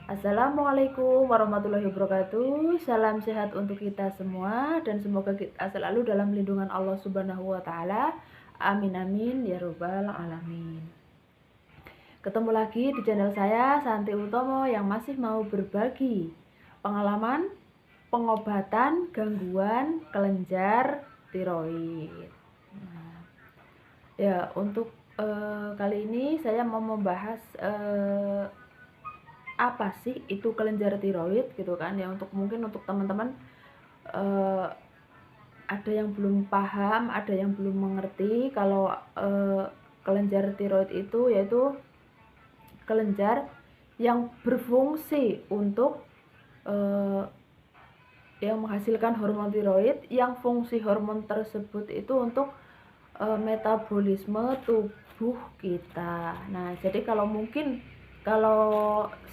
Assalamualaikum warahmatullahi wabarakatuh. Salam sehat untuk kita semua dan semoga kita selalu dalam lindungan Allah Subhanahu wa taala. Amin amin ya rabbal alamin. Ketemu lagi di channel saya Santi Utomo yang masih mau berbagi pengalaman pengobatan gangguan kelenjar tiroid. Nah, ya untuk kali ini saya mau membahas apa sih itu kelenjar tiroid gitu kan ya, untuk mungkin untuk teman-teman ada yang belum paham, ada yang belum mengerti kalau kelenjar tiroid itu yaitu kelenjar yang berfungsi untuk yang menghasilkan hormon tiroid, yang fungsi hormon tersebut itu untuk metabolisme tubuh kita. Nah, jadi kalau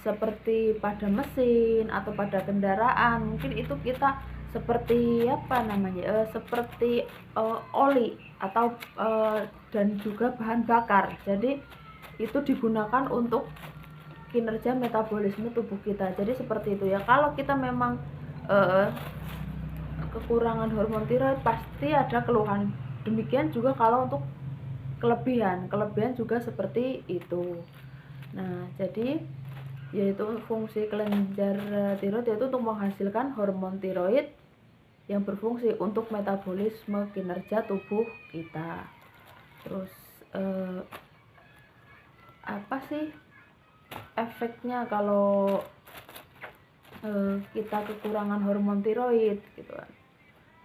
seperti pada mesin atau pada kendaraan, mungkin itu kita seperti apa namanya? Seperti oli atau dan juga bahan bakar. Jadi itu digunakan untuk kinerja metabolisme tubuh kita. Jadi seperti itu ya. Kalau kita memang kekurangan hormon tiroid pasti ada keluhan. Demikian juga kalau untuk kelebihan juga seperti itu. Nah, jadi yaitu fungsi kelenjar tiroid yaitu untuk menghasilkan hormon tiroid yang berfungsi untuk metabolisme kinerja tubuh kita. Terus apa sih efeknya kalau kita kekurangan hormon tiroid gitu kan.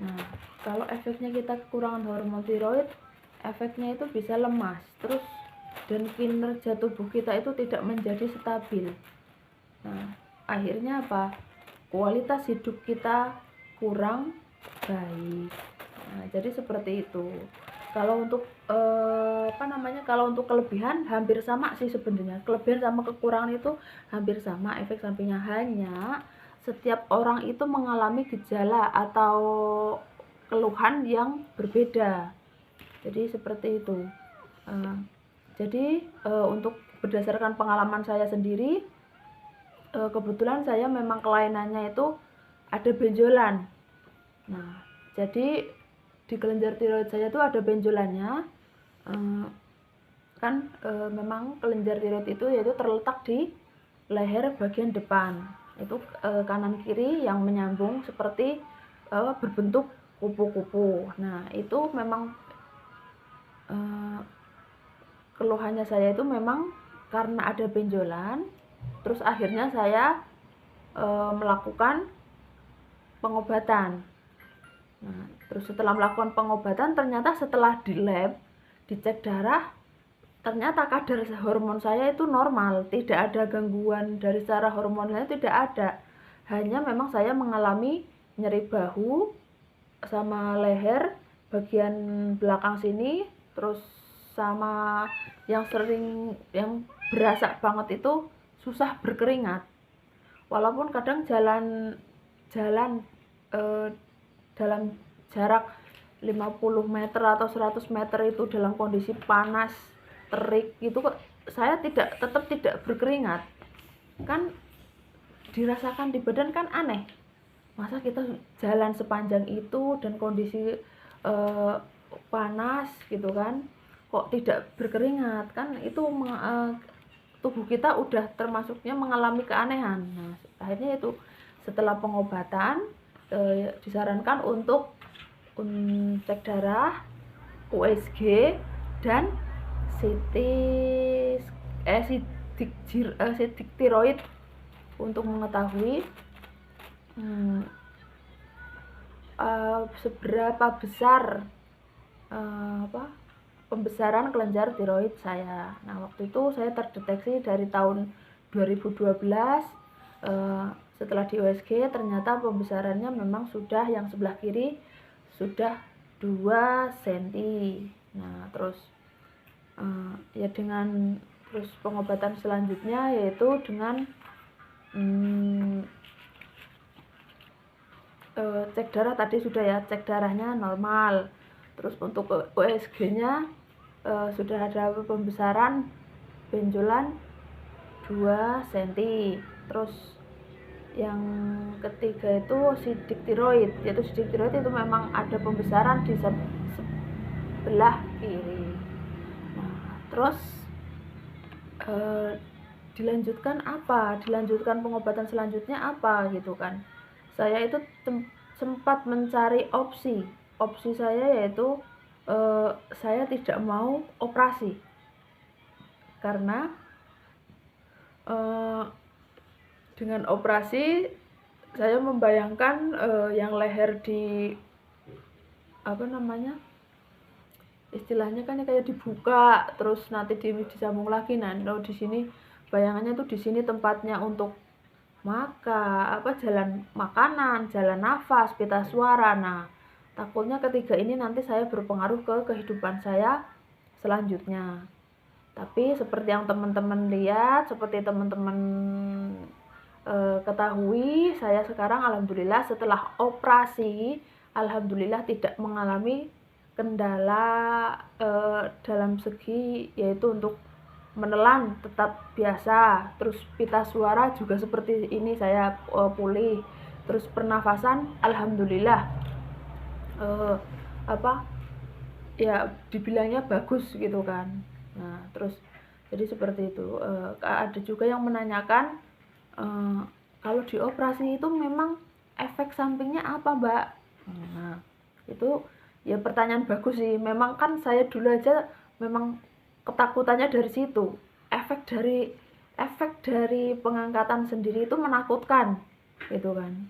Nah, kalau efeknya kita kekurangan hormon tiroid, efeknya itu bisa lemas, terus dan kinerja tubuh kita itu tidak menjadi stabil. Nah, akhirnya apa? Kualitas hidup kita kurang baik. Nah, jadi seperti itu. Kalau untuk kalau untuk kelebihan hampir sama sih sebenarnya. Kelebihan sama kekurangan itu hampir sama, efek sampingnya hanya setiap orang itu mengalami gejala atau keluhan yang berbeda. Jadi seperti itu. Jadi untuk berdasarkan pengalaman saya sendiri, kebetulan saya memang kelainannya itu ada benjolan. Nah, jadi di kelenjar tiroid saya itu ada benjolannya. Memang kelenjar tiroid itu yaitu terletak di leher bagian depan. Itu kanan kiri yang menyambung seperti berbentuk kupu-kupu. Nah, itu memang keluhannya saya itu memang karena ada benjolan. Terus akhirnya saya melakukan pengobatan. Nah, terus setelah melakukan pengobatan ternyata setelah di lab dicek darah, ternyata kadar hormon saya itu normal, tidak ada gangguan dari secara hormonnya, tidak ada. Hanya memang saya mengalami nyeri bahu sama leher bagian belakang sini, terus sama yang berasa banget itu susah berkeringat. Walaupun kadang jalan dalam jarak 50 meter atau 100 meter itu dalam kondisi panas terik itu kok saya tetap tidak berkeringat, kan dirasakan di badan kan aneh, masa kita jalan sepanjang itu dan kondisi panas gitu kan kok tidak berkeringat, kan itu tubuh kita udah termasuknya mengalami keanehan. Nah, akhirnya itu setelah pengobatan disarankan untuk cek darah, USG dan sidik tiroid untuk mengetahui seberapa besar pembesaran kelenjar tiroid saya. Nah, waktu itu saya terdeteksi dari tahun 2012. Setelah di USG ternyata pembesarannya memang sudah yang sebelah kiri sudah 2 cm. Nah, terus ya dengan terus pengobatan selanjutnya yaitu dengan cek darah tadi sudah ya, cek darahnya normal. Terus untuk USG-nya sudah ada pembesaran benjolan 2 cm. Terus yang ketiga itu sidik tiroid, yaitu sidik tiroid itu memang ada pembesaran di sebelah kiri. Nah, terus dilanjutkan apa? Dilanjutkan pengobatan selanjutnya apa gitu kan? Saya itu sempat mencari opsi. Opsi saya yaitu saya tidak mau operasi karena dengan operasi saya membayangkan yang leher di istilahnya kan kayak dibuka terus nanti disambung lagi. Nah, di sini bayangannya tuh di sini tempatnya untuk jalan makanan, jalan nafas, pita suara. Nah, takutnya ketiga ini nanti saya berpengaruh ke kehidupan saya selanjutnya. Tapi seperti yang teman-teman lihat, seperti teman-teman ketahui, saya sekarang alhamdulillah setelah operasi, alhamdulillah tidak mengalami kendala dalam segi yaitu untuk menelan tetap biasa, terus pita suara juga seperti ini saya pulih, terus pernafasan alhamdulillah dibilangnya bagus gitu kan. Nah, terus jadi seperti itu. Ada juga yang menanyakan kalau dioperasi itu memang efek sampingnya apa, Mbak? Nah, itu ya pertanyaan bagus sih. Memang kan saya dulu aja memang ketakutannya dari situ. Efek dari pengangkatan sendiri itu menakutkan, gitu kan.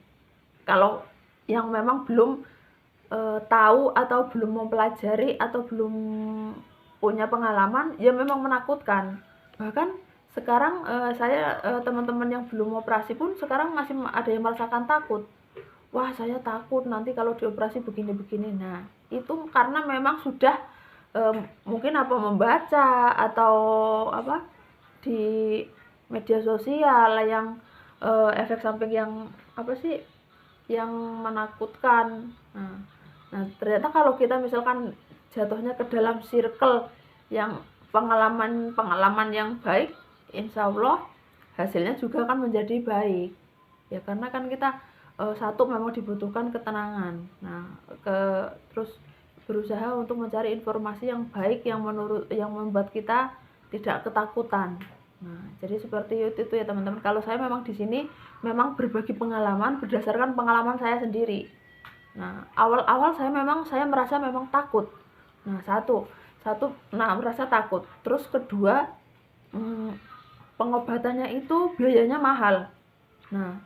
Kalau yang memang belum tahu atau belum mempelajari atau belum punya pengalaman, ya memang menakutkan. Bahkan sekarang saya teman-teman yang belum operasi pun sekarang masih ada yang merasakan takut. Wah, saya takut nanti kalau dioperasi begini-begini. Nah, itu karena memang sudah mungkin membaca atau di media sosial yang efek samping yang yang menakutkan. Nah, ternyata kalau kita misalkan jatuhnya ke dalam circle yang pengalaman yang baik, insya Allah hasilnya juga akan menjadi baik. Ya karena kan kita satu memang dibutuhkan ketenangan. Nah, terus berusaha untuk mencari informasi yang baik yang membuat kita tidak ketakutan. Nah, jadi seperti itu ya teman-teman. Kalau saya memang di sini memang berbagi pengalaman berdasarkan pengalaman saya sendiri. Nah, awal-awal saya merasa memang takut. Nah, merasa takut. Terus kedua, pengobatannya itu biayanya mahal. Nah,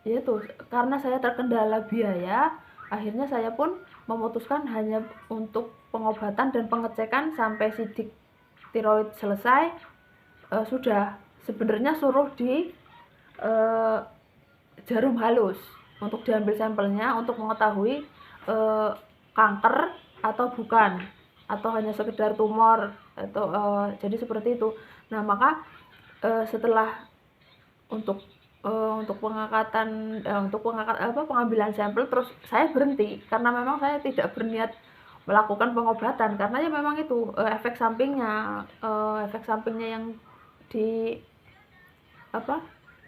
yaitu karena saya terkendala biaya, akhirnya saya pun memutuskan hanya untuk pengobatan dan pengecekan sampai sidik tiroid selesai. Sudah sebenarnya suruh di jarum halus untuk diambil sampelnya untuk mengetahui kanker atau bukan, atau hanya sekedar tumor atau jadi seperti itu. Nah, maka setelah untuk pengambilan sampel, terus saya berhenti karena memang saya tidak berniat melakukan pengobatan karena ya memang itu efek sampingnya yang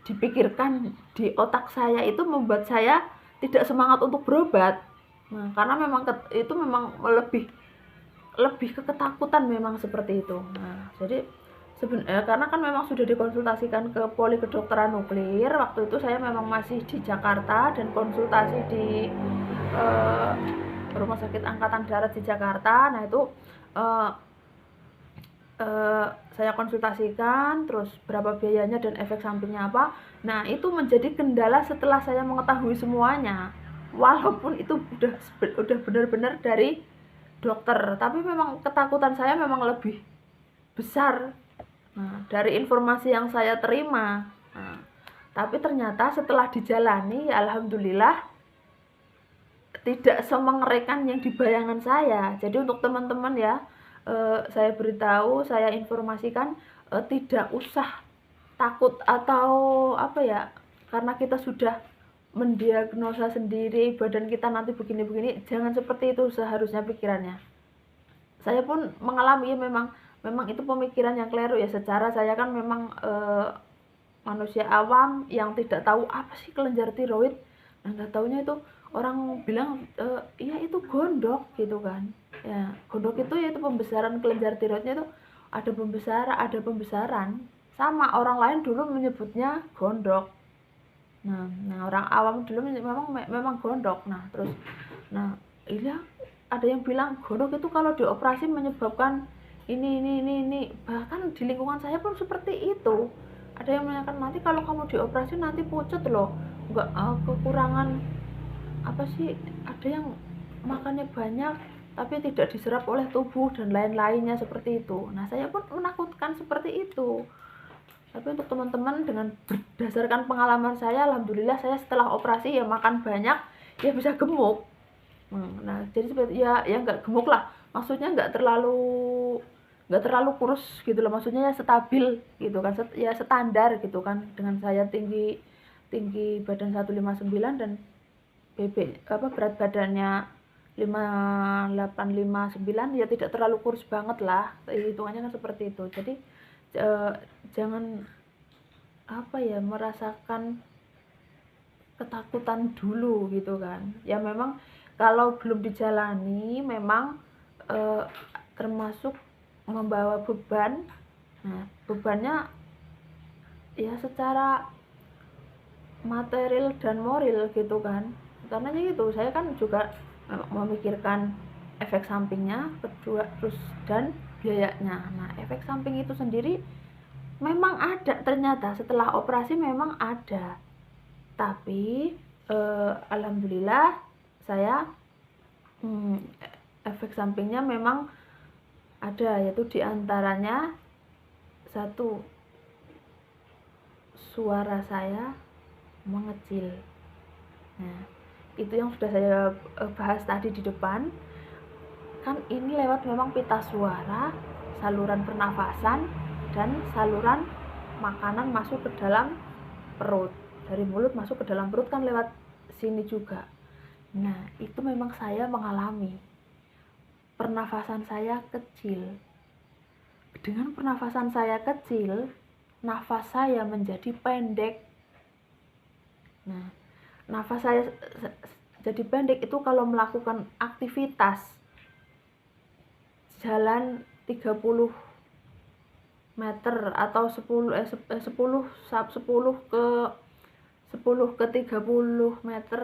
dipikirkan di otak saya itu membuat saya tidak semangat untuk berobat. Nah, karena memang itu memang lebih ke ketakutan memang seperti itu. Nah, jadi karena kan memang sudah dikonsultasikan ke Poli Kedokteran Nuklir. Waktu itu saya memang masih di Jakarta dan konsultasi di Rumah Sakit Angkatan Darat di Jakarta. Nah, itu saya konsultasikan terus berapa biayanya dan efek sampingnya apa. Nah, itu menjadi kendala setelah saya mengetahui semuanya. Walaupun itu udah benar-benar dari dokter, tapi memang ketakutan saya memang lebih besar. Nah, dari informasi yang saya terima. Nah, tapi ternyata setelah dijalani, ya alhamdulillah tidak semengerikan yang dibayangkan saya. Jadi untuk teman-teman ya, saya beritahu, saya informasikan tidak usah takut atau karena kita sudah mendiagnosa sendiri badan kita nanti begini-begini, jangan seperti itu seharusnya pikirannya. Saya pun mengalami memang itu pemikiran yang keliru ya. Secara saya kan memang manusia awam yang tidak tahu apa sih kelenjar tiroid. Nah, nggak taunya itu orang bilang iya itu gondok gitu kan. Ya, gondok itu yaitu pembesaran kelenjar tiroidnya itu ada pembesaran. Sama orang lain dulu menyebutnya gondok. Nah orang awam dulu memang gondok. Iya ada yang bilang gondok itu kalau dioperasi menyebabkan ini, bahkan di lingkungan saya pun seperti itu. Ada yang menanyakan nanti kalau kamu dioperasi nanti pucat loh, nggak kekurangan apa sih, ada yang makannya banyak tapi tidak diserap oleh tubuh dan lain-lainnya seperti itu. Nah saya pun menakutkan seperti itu. Tapi untuk teman-teman, dengan berdasarkan pengalaman saya, alhamdulillah saya setelah operasi ya makan banyak ya bisa gemuk. Nah jadi seperti ya nggak gemuk lah, maksudnya nggak terlalu kurus gitu loh, maksudnya ya stabil gitu kan, ya standar gitu kan, dengan saya tinggi badan 159 dan berat badannya 5859, ya tidak terlalu kurus banget lah, hitungannya kan seperti itu. Jadi jangan merasakan ketakutan dulu gitu kan. Ya memang kalau belum dijalani memang termasuk membawa beban. Nah bebannya ya secara material dan moral gitu kan, karena gitu saya kan juga memikirkan efek sampingnya kedua, terus dan biayanya. Nah efek samping itu sendiri memang ada, ternyata setelah operasi memang ada, tapi alhamdulillah saya efek sampingnya memang ada, yaitu diantaranya satu, suara saya mengecil. Nah itu yang sudah saya bahas tadi di depan kan, ini lewat memang pita suara, saluran pernafasan dan saluran makanan masuk ke dalam perut, dari mulut masuk ke dalam perut kan lewat sini juga. Nah itu memang saya mengalami pernafasan saya kecil. Dengan pernafasan saya kecil, nafas saya menjadi pendek. Nah nafas saya jadi pendek itu kalau melakukan aktivitas jalan 30 meter atau 10 ke 30 meter,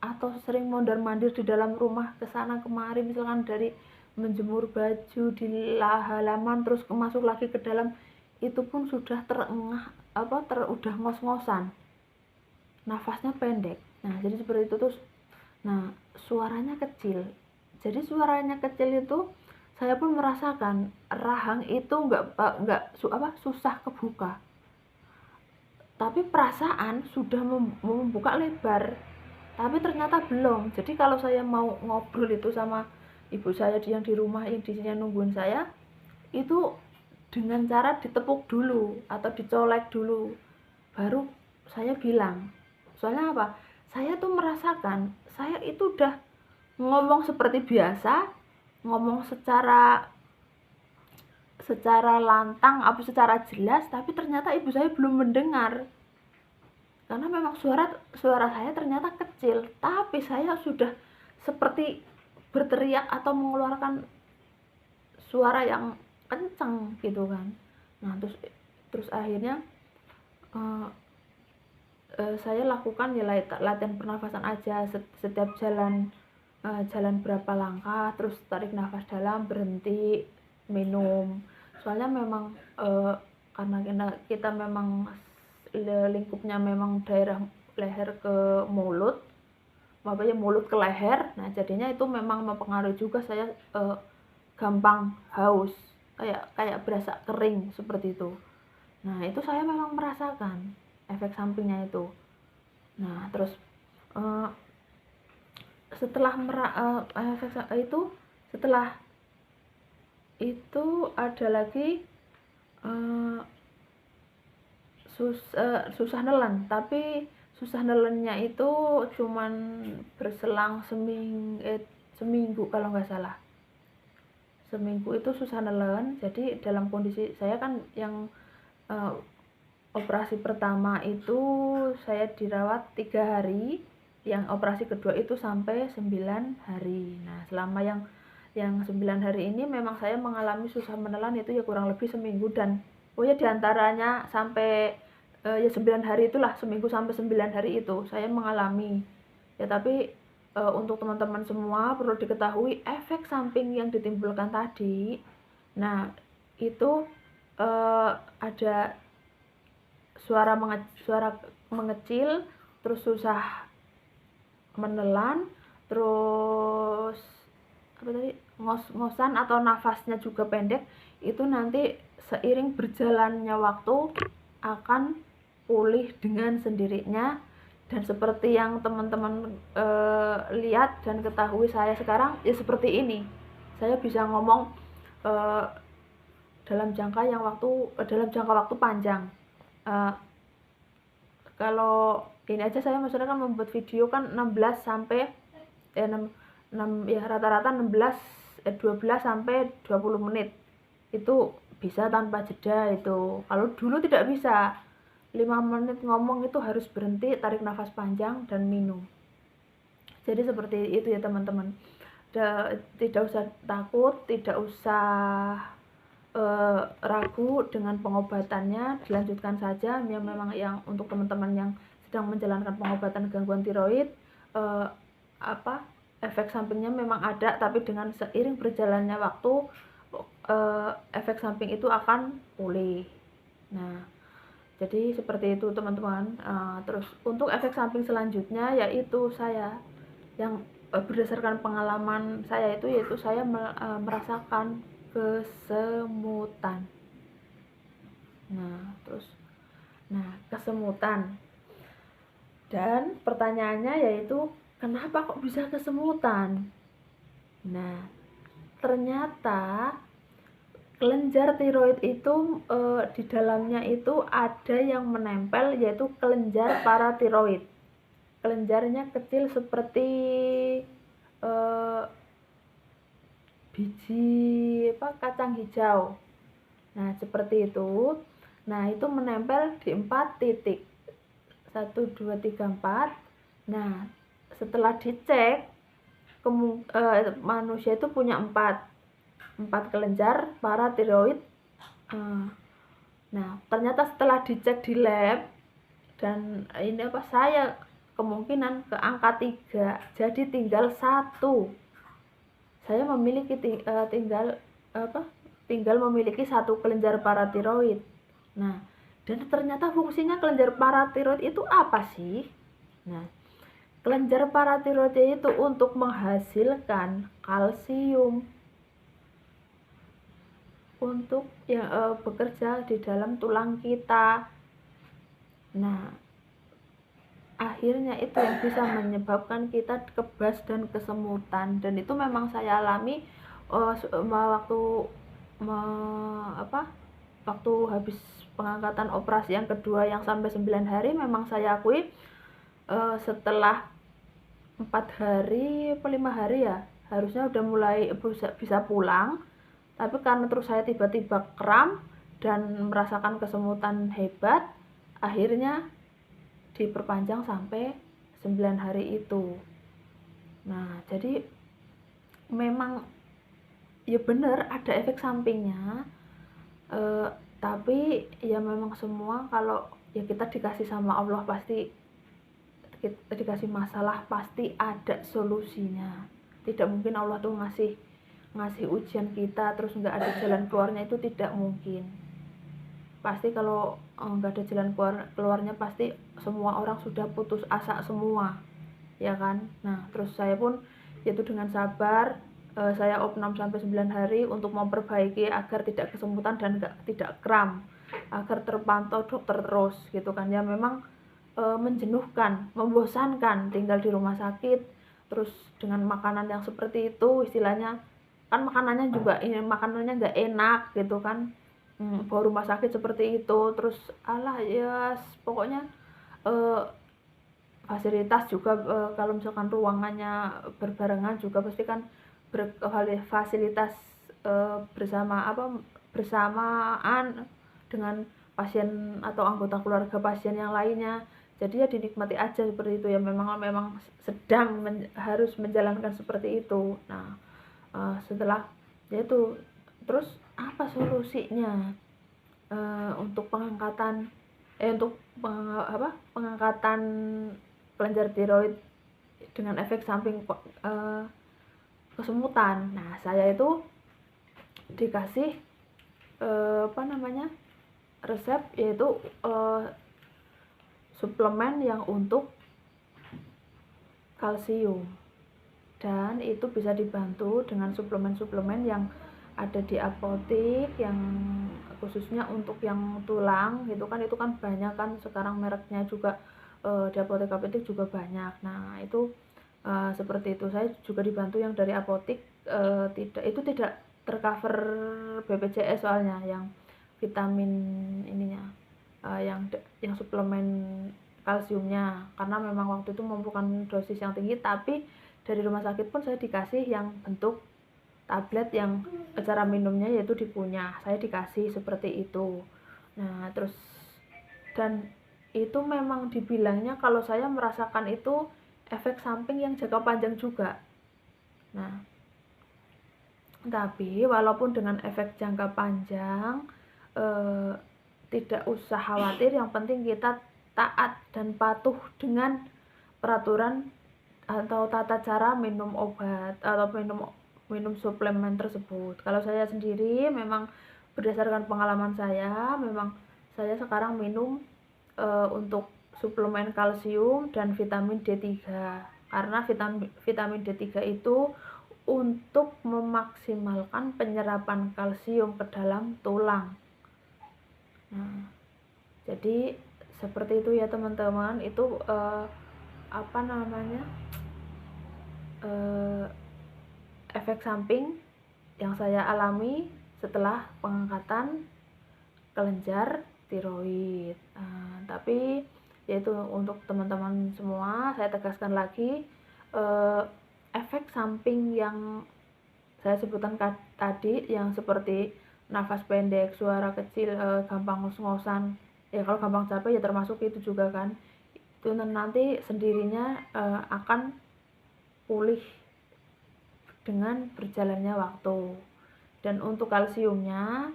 atau sering mondar-mandir di dalam rumah ke sana kemari, misalkan dari menjemur baju di halaman terus masuk lagi ke dalam, itu pun sudah udah ngos-ngosan, nafasnya pendek. Nah jadi seperti itu terus. Nah suaranya kecil, jadi suaranya kecil itu saya pun merasakan rahang itu susah kebuka, tapi perasaan sudah membuka lebar, tapi ternyata belum. Jadi kalau saya mau ngobrol itu sama ibu saya yang di rumah, yang di sini nungguin saya, itu dengan cara ditepuk dulu atau dicolek dulu baru saya bilang. Soalnya apa, saya tuh merasakan saya itu udah ngomong seperti biasa, ngomong secara lantang secara jelas, tapi ternyata ibu saya belum mendengar, karena memang suara saya ternyata kecil, tapi saya sudah seperti berteriak atau mengeluarkan suara yang kencang gitu kan. Nah terus akhirnya saya lakukan ya latihan pernafasan aja, setiap jalan berapa langkah, terus tarik nafas dalam, berhenti, minum. Soalnya memang karena kita memang lingkupnya memang daerah leher ke mulut, mulut ke leher. Nah jadinya itu memang mempengaruhi juga saya gampang haus, kayak berasa kering seperti itu. Nah itu saya memang merasakan efek sampingnya itu. Nah terus setelah itu ada lagi susah nelen, tapi susah nelennya itu cuman berselang seminggu kalau nggak salah. Seminggu itu susah nelen. Jadi dalam kondisi saya kan yang operasi pertama itu saya dirawat 3 hari, yang operasi kedua itu sampai 9 hari. Nah, selama yang 9 hari ini memang saya mengalami susah menelan itu ya kurang lebih seminggu, dan ya diantaranya sampai ya 9 hari itulah, seminggu sampai 9 hari itu saya mengalami. Ya tapi untuk teman-teman semua perlu diketahui efek samping yang ditimbulkan tadi. Nah, itu ada suara mengecil, terus susah menelan, terus apa tadi, ngos-ngosan atau nafasnya juga pendek. Itu nanti seiring berjalannya waktu akan pulih dengan sendirinya. Dan seperti yang teman-teman lihat dan ketahui saya sekarang ya seperti ini, saya bisa ngomong dalam jangka waktu panjang. Kalau ini aja saya maksudnya kan membuat video kan 16 sampai 6 ya rata-rata 12 sampai 20 menit itu bisa tanpa jeda. Itu kalau dulu tidak bisa, 5 menit ngomong itu harus berhenti, tarik nafas panjang dan minum. Jadi seperti itu ya teman-teman, tidak usah takut, tidak usah ragu dengan pengobatannya, dilanjutkan saja. Ya memang yang untuk teman-teman yang sedang menjalankan pengobatan gangguan tiroid, efek sampingnya memang ada, tapi dengan seiring berjalannya waktu efek samping itu akan pulih. Nah, jadi seperti itu teman-teman. Terus untuk efek samping selanjutnya yaitu saya yang berdasarkan pengalaman saya itu, yaitu saya merasakan kesemutan. Kesemutan. Dan pertanyaannya yaitu kenapa kok bisa kesemutan? Nah, ternyata kelenjar tiroid itu di dalamnya itu ada yang menempel, yaitu kelenjar paratiroid. Kelenjarnya kecil seperti biji kacang hijau. Nah, seperti itu. Nah, itu menempel di 4 titik. 1, 2, 3, 4. Nah, setelah dicek manusia itu punya 4 kelenjar paratiroid. Nah, ternyata setelah dicek di lab, dan ini saya kemungkinan ke angka 3, jadi tinggal 1. Saya memiliki tinggal memiliki 1 kelenjar paratiroid. Nah, dan ternyata fungsinya kelenjar paratiroid itu apa sih? Nah, kelenjar paratiroid itu untuk menghasilkan kalsium untuk bekerja di dalam tulang kita. Nah, akhirnya itu yang bisa menyebabkan kita kebas dan kesemutan. Dan itu memang saya alami waktu habis pengangkatan operasi yang kedua yang sampai 9 hari. Memang saya akui setelah 4 hari atau 5 hari ya harusnya udah mulai bisa pulang, tapi karena terus saya tiba-tiba kram dan merasakan kesemutan hebat, akhirnya diperpanjang sampai 9 hari itu. Nah, jadi memang ya benar ada efek sampingnya, tapi ya memang semua kalau ya kita dikasih sama Allah, pasti kita dikasih masalah pasti ada solusinya. Tidak mungkin Allah tuh ngasih ujian kita terus nggak ada jalan keluarnya, itu tidak mungkin. Pasti kalau nggak ada jalan keluarnya pasti semua orang sudah putus asa semua, ya kan. Nah, terus saya pun yaitu dengan sabar saya op 6 sampai 9 hari untuk memperbaiki agar tidak kesemutan dan tidak kram, agar terpantau dokter terus gitu kan. Ya memang menjenuhkan, membosankan tinggal di rumah sakit terus dengan makanan yang seperti itu, istilahnya kan makanannya juga makanannya nggak enak gitu kan. Bawa rumah sakit seperti itu, terus ya pokoknya fasilitas juga kalau misalkan ruangannya berbarengan juga pasti kan fasilitas bersamaan dengan pasien atau anggota keluarga pasien yang lainnya. Jadi ya dinikmati aja seperti itu ya, memang sedang harus menjalankan seperti itu. Nah, setelah yaitu terus apa solusinya untuk pengangkatan pengangkatan kelenjar tiroid dengan efek samping kesemutan. Nah, saya itu dikasih resep, yaitu suplemen yang untuk kalsium, dan itu bisa dibantu dengan suplemen-suplemen yang ada di apotek, yang khususnya untuk yang tulang gitu kan, itu kan banyak kan sekarang mereknya juga, di apotek juga banyak. Nah, itu seperti itu. Saya juga dibantu yang dari apotek, tidak tercover BPJS soalnya, yang vitamin ininya, yang suplemen kalsiumnya, karena memang waktu itu memerlukan dosis yang tinggi. Tapi dari rumah sakit pun saya dikasih yang bentuk tablet, yang cara minumnya yaitu dikunyah, saya dikasih seperti itu. Nah, terus dan itu memang dibilangnya kalau saya merasakan itu efek samping yang jangka panjang juga. Nah, tapi walaupun dengan efek jangka panjang, tidak usah khawatir, yang penting kita taat dan patuh dengan peraturan atau tata cara minum obat atau minum suplemen tersebut. Kalau saya sendiri memang berdasarkan pengalaman saya, memang saya sekarang minum untuk suplemen kalsium dan vitamin D3, karena vitamin D3 itu untuk memaksimalkan penyerapan kalsium ke dalam tulang. Nah, jadi seperti itu ya teman-teman. Itu efek samping yang saya alami setelah pengangkatan kelenjar tiroid. Tapi yaitu untuk teman-teman semua, saya tegaskan lagi, efek samping yang saya sebutkan tadi, yang seperti nafas pendek, suara kecil, gampang ngos-ngosan, ya kalau gampang capek ya termasuk itu juga kan, itu nanti sendirinya akan pulih dengan berjalannya waktu. Dan untuk kalsiumnya,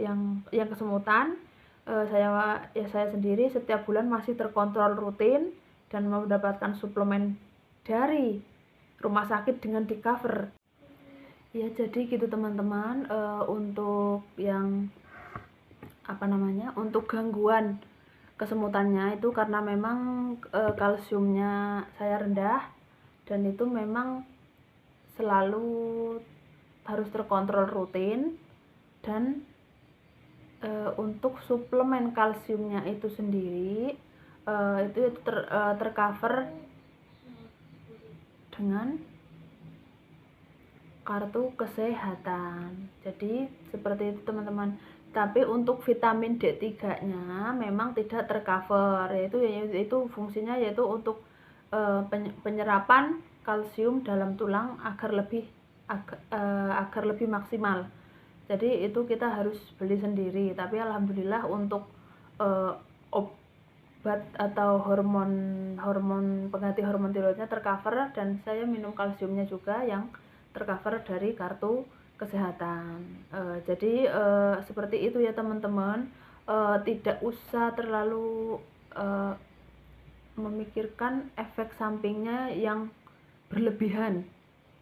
yang kesemutan, saya sendiri setiap bulan masih terkontrol rutin dan mendapatkan suplemen dari rumah sakit dengan di cover. Ya, jadi gitu teman-teman. Untuk yang untuk gangguan kesemutannya itu karena memang kalsiumnya saya rendah, dan itu memang selalu harus terkontrol rutin. Dan untuk suplemen kalsiumnya itu sendiri itu tercover dengan kartu kesehatan. Jadi seperti itu teman-teman. Tapi untuk vitamin D3-nya memang tidak tercover, yaitu fungsinya yaitu untuk penyerapan kalsium dalam tulang agar lebih maksimal. Jadi itu kita harus beli sendiri. Tapi alhamdulillah untuk obat atau hormon pengganti hormon tiroidnya tercover, dan saya minum kalsiumnya juga yang tercover dari kartu kesehatan. Jadi seperti itu ya teman-teman. Tidak usah terlalu memikirkan efek sampingnya yang berlebihan.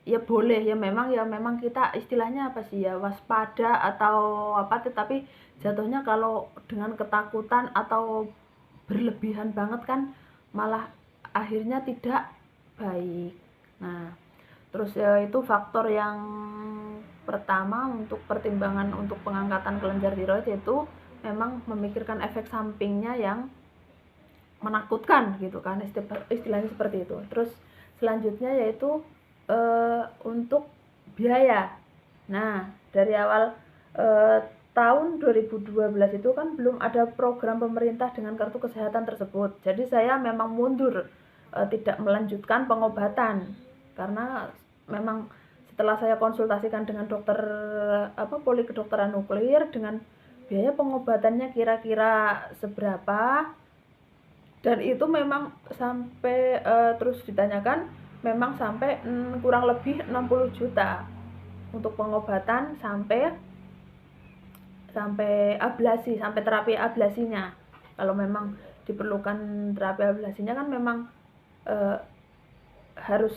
Ya boleh ya, memang kita istilahnya apa sih ya, waspada atau apa, tetapi jatuhnya kalau dengan ketakutan atau berlebihan banget kan malah akhirnya tidak baik. Nah, terus itu faktor yang pertama untuk pertimbangan untuk pengangkatan kelenjar tiroid, yaitu memang memikirkan efek sampingnya yang menakutkan gitu kan, istilahnya seperti itu. Terus selanjutnya yaitu untuk biaya. Nah, dari awal tahun 2012 itu kan belum ada program pemerintah dengan kartu kesehatan tersebut. Jadi saya memang mundur, tidak melanjutkan pengobatan, karena memang setelah saya konsultasikan dengan dokter poli kedokteran nuklir, dengan biaya pengobatannya kira-kira seberapa, dan itu memang sampai terus ditanyakan, memang sampai kurang lebih 60 juta untuk pengobatan sampai ablasi, sampai terapi ablasinya. Kalau memang diperlukan terapi ablasinya kan memang harus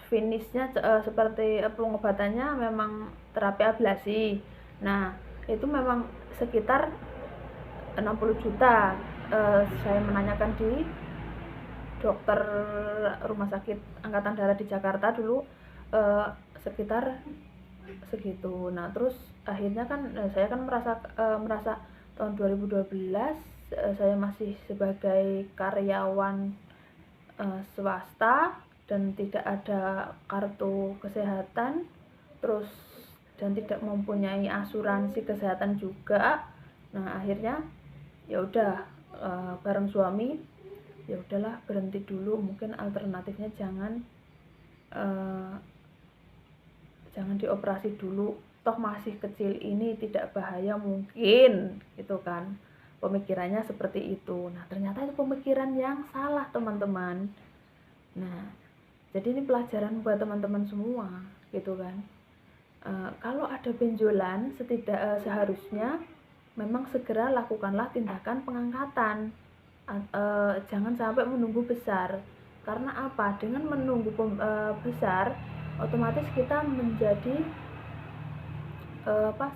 finishnya seperti pengobatannya memang terapi ablasi. Nah, itu memang sekitar 60 juta. Saya menanyakan di dokter rumah sakit angkatan darat di Jakarta dulu, sekitar segitu. Nah, terus akhirnya kan saya kan merasa tahun 2012 saya masih sebagai karyawan swasta dan tidak ada kartu kesehatan, terus dan tidak mempunyai asuransi kesehatan juga. Nah, akhirnya ya udah bareng suami, ya udahlah berhenti dulu, mungkin alternatifnya jangan dioperasi dulu, toh masih kecil ini, tidak bahaya mungkin, gitu kan. Pemikirannya seperti itu. Nah, ternyata itu pemikiran yang salah, teman-teman. Nah, jadi ini pelajaran buat teman-teman semua, gitu kan. Kalau ada benjolan, seharusnya memang segera lakukanlah tindakan pengangkatan. Jangan sampai menunggu besar. Karena apa? Dengan menunggu besar, otomatis kita menjadi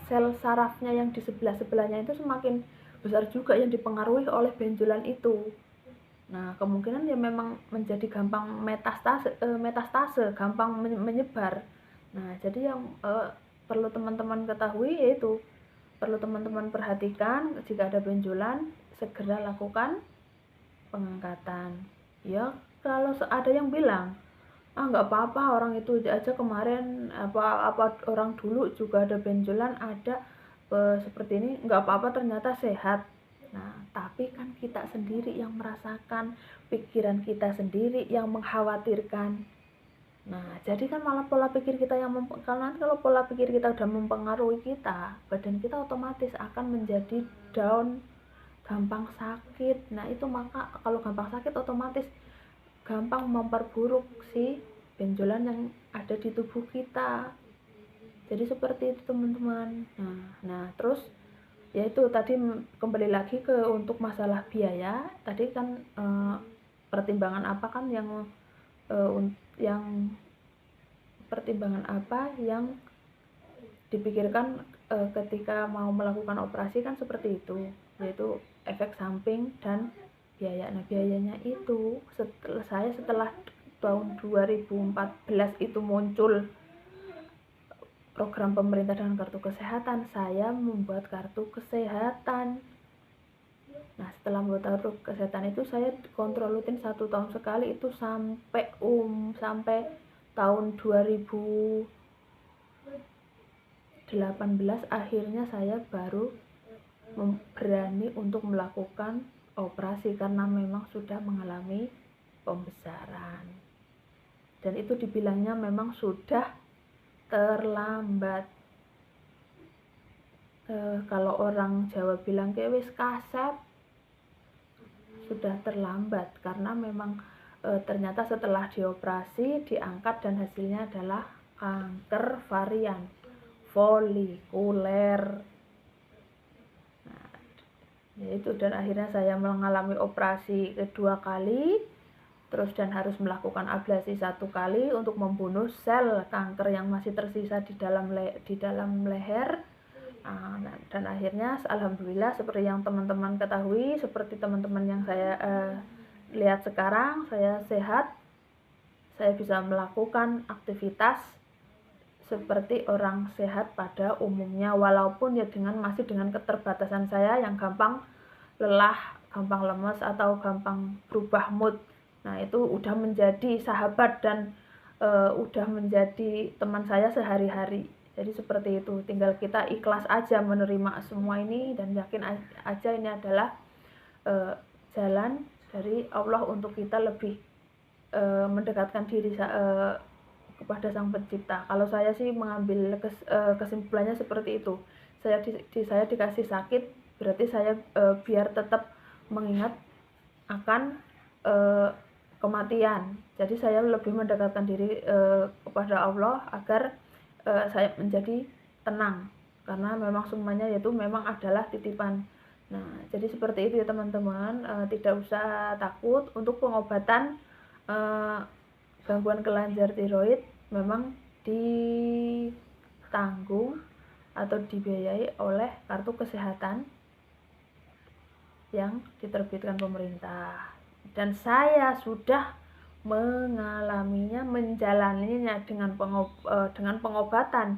sel sarafnya yang di sebelahnya itu semakin besar juga yang dipengaruhi oleh benjolan itu. Nah, kemungkinan ya memang menjadi gampang metastase, gampang menyebar. Nah, jadi yang perlu teman-teman ketahui yaitu perlu teman-teman perhatikan, jika ada benjolan segera lakukan pengangkatan. Ya, kalau ada yang bilang, nggak apa-apa, orang itu aja kemarin apa orang dulu juga ada benjolan, ada seperti ini, nggak apa-apa, ternyata sehat. Nah, tapi kan kita sendiri yang merasakan, pikiran kita sendiri yang mengkhawatirkan. Nah, jadi kan malah pola pikir kita yang kalau pola pikir kita udah mempengaruhi kita, badan kita otomatis akan menjadi down, gampang sakit. Nah, itu maka kalau gampang sakit otomatis gampang memperburuk si benjolan yang ada di tubuh kita. Jadi seperti itu, teman-teman. Nah, terus yaitu tadi kembali lagi ke untuk masalah biaya. Tadi kan pertimbangan apa kan yang pertimbangan apa yang dipikirkan ketika mau melakukan operasi kan seperti itu, yaitu efek samping dan biaya. Nah, biayanya itu setelah tahun 2014 itu muncul program pemerintah dengan kartu kesehatan, saya membuat kartu kesehatan. Nah, setelah membuat kartu kesehatan itu saya kontrol rutin 1 tahun sekali, itu sampai tahun 2018 akhirnya saya baru berani untuk melakukan operasi karena memang sudah mengalami pembesaran. Dan itu dibilangnya memang sudah terlambat. Kalau orang Jawa bilang kayak wis kasep, sudah terlambat karena memang ternyata setelah dioperasi diangkat dan hasilnya adalah kanker varian folikuler. Nah, yaitu, dan akhirnya saya mengalami operasi kedua kali, terus dan harus melakukan ablasi 1 kali untuk membunuh sel kanker yang masih tersisa di dalam leher. Dan akhirnya alhamdulillah seperti yang teman-teman ketahui, seperti teman-teman yang saya lihat sekarang, saya sehat, saya bisa melakukan aktivitas seperti orang sehat pada umumnya, walaupun ya masih dengan keterbatasan saya yang gampang lelah, gampang lemes, atau gampang berubah mood. Nah, itu udah menjadi sahabat dan udah menjadi teman saya sehari-hari. Jadi seperti itu, tinggal kita ikhlas aja menerima semua ini dan yakin aja ini adalah jalan dari Allah untuk kita lebih mendekatkan diri kepada Sang Pencipta. Kalau saya sih mengambil kesimpulannya seperti itu. Saya dikasih sakit berarti saya biar tetap mengingat akan kematian. Jadi saya lebih mendekatkan diri kepada Allah agar saya menjadi tenang, karena memang semuanya itu memang adalah titipan. Nah, jadi seperti itu ya teman-teman, tidak usah takut. Untuk pengobatan gangguan kelenjar tiroid memang ditanggung atau dibiayai oleh kartu kesehatan yang diterbitkan pemerintah, dan saya sudah mengalaminya, menjalaninya dengan pengobatan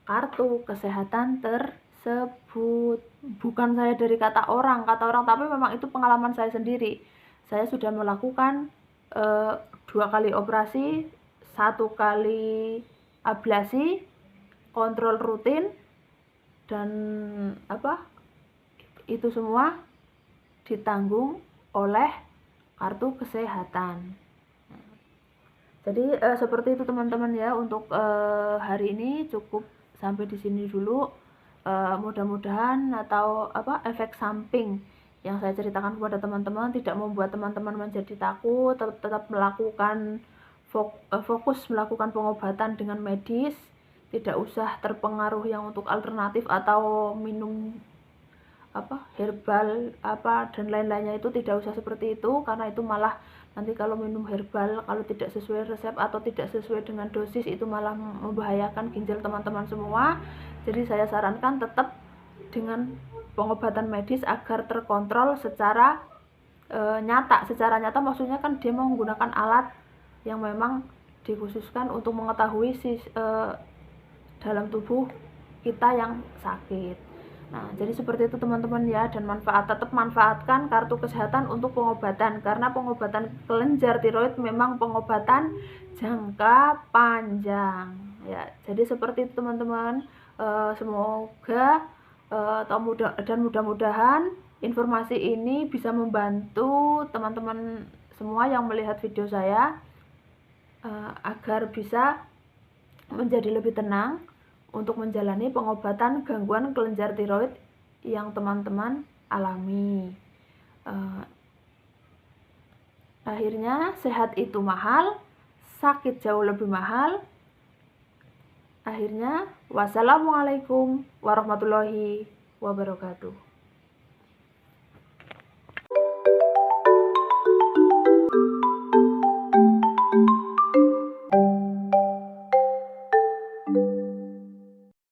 kartu kesehatan tersebut. Bukan saya dari kata orang, tapi memang itu pengalaman saya sendiri. Saya sudah melakukan 2 kali operasi, 1 kali ablasi, kontrol rutin, dan itu semua ditanggung oleh kartu kesehatan. Jadi seperti itu teman-teman ya, untuk hari ini cukup sampai di sini dulu. Mudah-mudahan atau efek samping yang saya ceritakan kepada teman-teman tidak membuat teman-teman menjadi takut, tetap melakukan fokus melakukan pengobatan dengan medis, tidak usah terpengaruh yang untuk alternatif atau minum herbal dan lain-lainnya, itu tidak usah seperti itu, karena itu malah nanti kalau minum herbal kalau tidak sesuai resep atau tidak sesuai dengan dosis itu malah membahayakan ginjal teman-teman semua. Jadi saya sarankan tetap dengan pengobatan medis agar terkontrol secara nyata. Secara nyata maksudnya kan dia menggunakan alat yang memang dikhususkan untuk mengetahui dalam tubuh kita yang sakit. Nah, jadi seperti itu teman-teman ya, dan tetap manfaatkan kartu kesehatan untuk pengobatan, karena pengobatan kelenjar tiroid memang pengobatan jangka panjang ya. Jadi seperti itu teman-teman. Semoga mudah-mudahan informasi ini bisa membantu teman-teman semua yang melihat video saya agar bisa menjadi lebih tenang untuk menjalani pengobatan gangguan kelenjar tiroid yang teman-teman alami. Akhirnya sehat itu mahal, sakit jauh lebih mahal. Akhirnya wassalamualaikum warahmatullahi wabarakatuh.